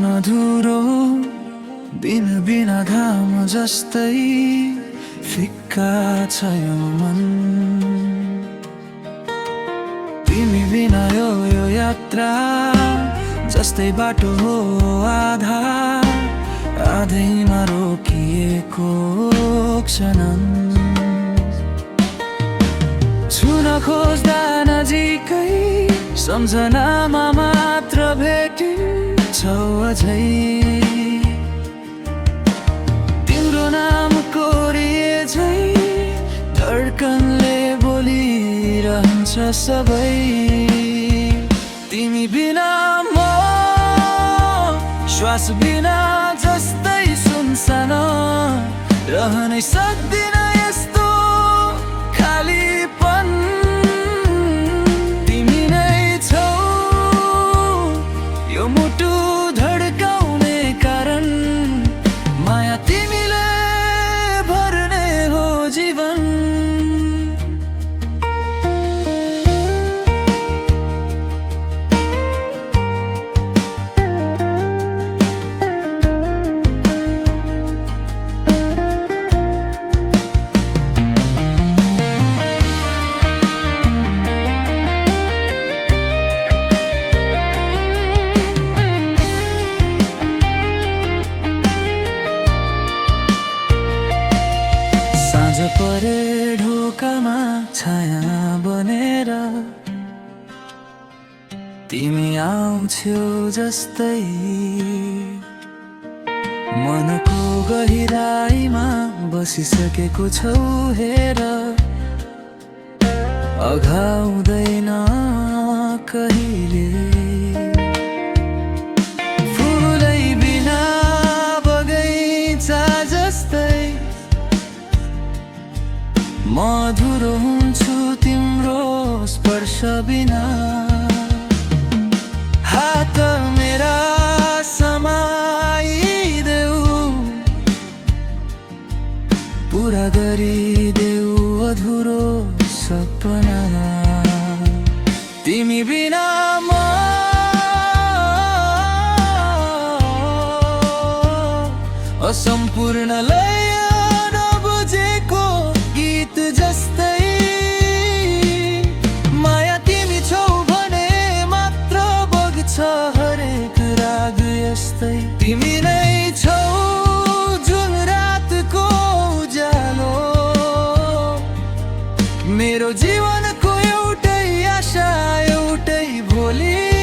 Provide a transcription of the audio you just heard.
अधुरो दिन बिना घाम जस्तै फिक्का छ यो मन। तिमी बिना यो यात्रा जस्तै बाटो हो आधा आधैमा रोकिएको क्षण। छुन खोज्दा नजिकै सम्झनामा मात्र भेटिन्छौ अझै। तिम्रो नाम कोरिए झै धड्कनले बोलिरहन्छ सबै। तिमी बिना म श्वास बिना जस्तै सुनसान रहनै सक्दिन यस्तो खालीपन। तिमी नै छौ यो मुटु धड्काउने कारण, माया तिमीले भर्ने हो जीवन। साँझ परे ढोकामा छाया बनेर तिमी आउँछौ जस्तै। मनको गहिराईमा बसिसकेको छौ हेर, अघाउँदैन कहिले। फुलै बिना बगैँचा जस्तै म अधुरो हुन्छु तिम्रो स्पर्श बिना। हात मेरा समाइदेऊ, पुरा गरिदेऊ अधुरो सपना। तिमी बिना म असम्पूर्ण लय नबुझेको गीत जस्तै। माया तिमी छौ भने मात्र बग्छ हरेक राग यस्तै। तिमी नै छौ जुन रातको उज्यालो, मेरो जीवनको एउटै आशा एउटै भोलि।